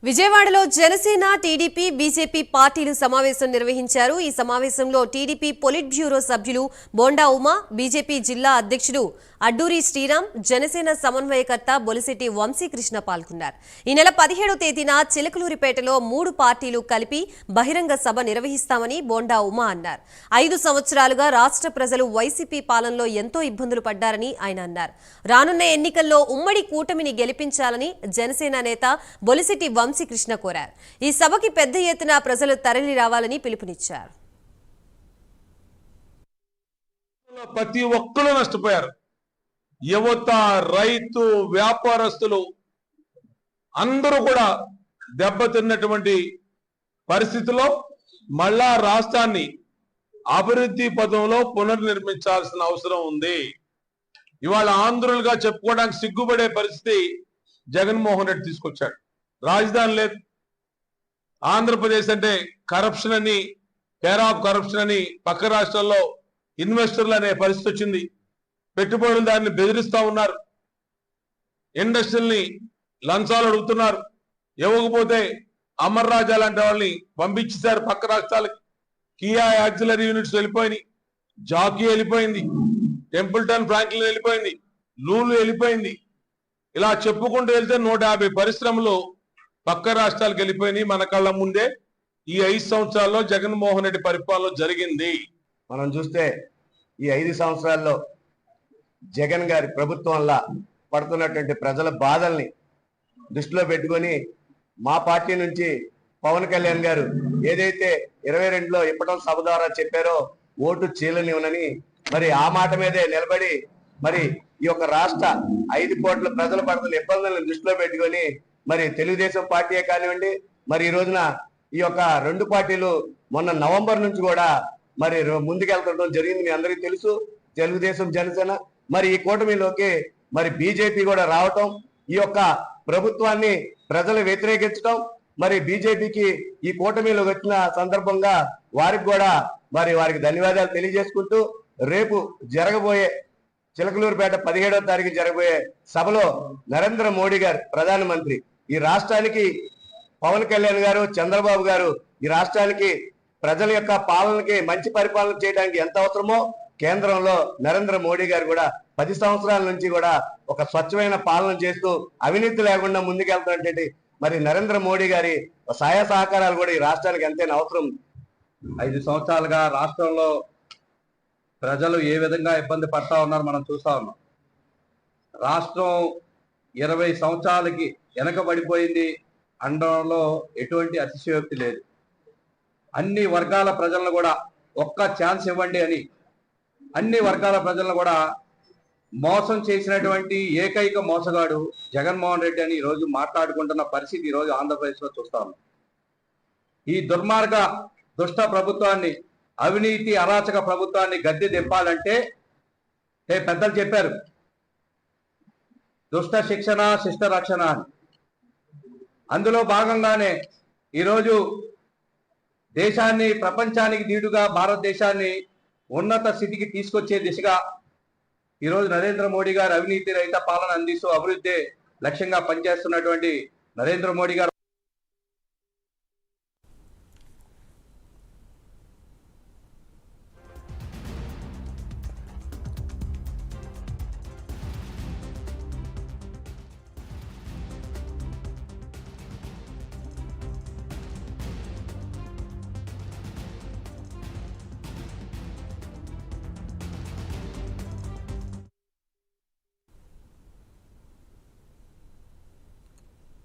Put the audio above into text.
విజయవాడలో Janasena TDP BJP పార్టీలు సమావేశం నిర్వహించారు। ఈ సమావేశంలో టీడీపీ పొలిట్ బ్యూరో సభ్యులు బోండా ఉమా, బీజేపీ జిల్లా అధ్యక్షుడు అడ్డూరి శ్రీరామ్, జనసేన సమన్వయకర్త బొలిశెట్టి వంశీకృష్ణ పాల్గొన్నారు। ఈ నెల 17వ తేదీన చిలకలూరిపేటలో 3 పార్టీలు కలిపి బహిరంగ సభ నిర్వహిస్తామని బోండా ఉమా అన్నారు। 5 సంవత్సరాలుగా రాష్ట్ర ప్రజలు వైసీపీ పాలనలో ఎంతో ఇబ్బందులు పడ్డారని ఆయన అన్నారు। రానున్న ఎన్నికల్లో ఉమ్మడి కూటమిని గెలిపించాలని జనసేన నేత బొలిశెట్టి వంశీకృష్ణ కోరారు। ఈ సభకి పెద్ద ఎత్తున ప్రజలు తరలి రావాలని పిలుపునిచ్చారు। ప్రతి ఒక్కరు నష్టపోయారు। యువత, రైతు, వ్యాపారస్తులు అందరూ కూడా దెబ్బతిన్నటువంటి పరిస్థితిలో మళ్ళా రాష్ట్రాన్ని అభివృద్ధి పదంలో పునర్నిర్మించాల్సిన అవసరం ఉంది। ఇవాళ ఆంధ్రులుగా చెప్పుకోవడానికి సిగ్గుపడే పరిస్థితి జగన్మోహన్ రెడ్డి తీసుకొచ్చాడు। రాజధాని లేదు, ఆంధ్రప్రదేశ్ అంటే కరప్షన్ అని, కేర్ ఆఫ్ కరప్షన్ అని పక్క రాష్ట్రాల్లో ఇన్వెస్టర్లు అనే పరిస్థితి వచ్చింది। పెట్టుబడులదారుని బెదిరిస్తా ఉన్నారు, ఇండస్ట్రీల్ని లంచాలు అడుగుతున్నారు, ఇవ్వకపోతే అమర్ రాజా లాంటి వాళ్ళని పంపించేశారు పక్క రాష్ట్రాలకి। కియా యాక్సిలరీ యూనిట్స్ వెళ్ళిపోయినాయి, జాకీ వెళ్ళిపోయింది, టెంపుల్టన్ ఫ్రాంక్లిన్ వెళ్ళిపోయింది, లూలు వెళ్ళిపోయింది। ఇలా చెప్పుకుంటూ వెళ్తే 150 పరిశ్రమలు పక్క రాష్ట్రాలకు వెళ్ళిపోయినాయి। మన కళ్ళ ముందే ఈ 5 సంవత్సరాల్లో జగన్మోహన్ రెడ్డి పరిపాలన జరిగింది। మనం చూస్తే ఈ 5 సంవత్సరాల్లో జగన్ గారి ప్రభుత్వంలో పడుతున్నటువంటి ప్రజల బాధల్ని దృష్టిలో పెట్టుకొని మా పార్టీ నుంచి పవన్ కళ్యాణ్ గారు ఏదైతే 22లో ఇప్పటం సభ ద్వారా చెప్పారో ఓటు చీలనివ్వనని, మరి ఆ మాట మీదే నిలబడి మరి ఈ యొక్క రాష్ట్ర 5 కోట్ల ప్రజలు పడుతున్న ఇబ్బందులను దృష్టిలో పెట్టుకొని మరి తెలుగుదేశం పార్టీయే కానివ్వండి, మరి ఈ రోజున ఈ యొక్క 2 పార్టీలు మొన్న నవంబర్ నుంచి కూడా మరి ముందుకెళ్తుండడం జరిగింది। మీ అందరికీ తెలుసు, తెలుగుదేశం, జనసేన, మరి ఈ కూటమిలోకి మరి బీజేపీ కూడా రావటం, ఈ యొక్క ప్రభుత్వాన్ని ప్రజలు వ్యతిరేకించడం, మరి బీజేపీకి ఈ కూటమిలోకి వచ్చిన సందర్భంగా వారికి కూడా మరి వారికి ధన్యవాదాలు తెలియజేసుకుంటూ రేపు జరగబోయే చిలకలూరుపేట 17వ తారీఖు జరగబోయే సభలో నరేంద్ర మోడీ గారు ప్రధానమంత్రి, ఈ రాష్ట్రానికి పవన్ కళ్యాణ్ గారు, చంద్రబాబు గారు ఈ రాష్ట్రానికి ప్రజల యొక్క పాలనకి మంచి పరిపాలన చేయడానికి ఎంత అవసరమో కేంద్రంలో నరేంద్ర మోడీ గారు కూడా 10 సంవత్సరాల నుంచి కూడా ఒక స్వచ్ఛమైన పాలన చేస్తూ అవినీతి లేకుండా ముందుకెళ్తున్నటువంటి మరి నరేంద్ర మోడీ గారి సహాయ సహకారాలు కూడా ఈ రాష్ట్రానికి ఎంతైనా అవసరం। 5 సంవత్సరాలుగా రాష్ట్రంలో ప్రజలు ఏ విధంగా ఇబ్బంది పడతా ఉన్నారు మనం చూస్తా ఉన్నాం। రాష్ట్రం 20 సంవత్సరాలకి వెనకబడిపోయింది అనడంలో ఎటువంటి అతిశయోక్తి లేదు। అన్ని వర్గాల ప్రజలను కూడా ఒక్క ఛాన్స్ ఇవ్వండి అని అన్ని వర్గాల ప్రజలను కూడా మోసం చేసినటువంటి ఏకైక మోసగాడు జగన్మోహన్ రెడ్డి అని ఈరోజు మాట్లాడుకుంటున్న పరిస్థితి ఈరోజు ఆంధ్రప్రదేశ్లో చూస్తాము। ఈ దుర్మార్గ దుష్ట ప్రభుత్వాన్ని, అవినీతి అరాచక ప్రభుత్వాన్ని గద్దె దింపాలంటే పెద్దలు చెప్పారు, దుష్ట శిక్షణ శిష్ట రక్షణ అని। అందులో భాగంగానే ఈరోజు దేశాన్ని ప్రపంచానికి ధీటుగా భారతదేశాన్ని ఉన్నత స్థితికి తీసుకొచ్చే దిశగా ఈరోజు నరేంద్ర మోడీ గారు అవినీతి రహిత పాలన అందిస్తూ అభివృద్ధి లక్ష్యంగా పనిచేస్తున్నటువంటి నరేంద్ర మోడీ గారు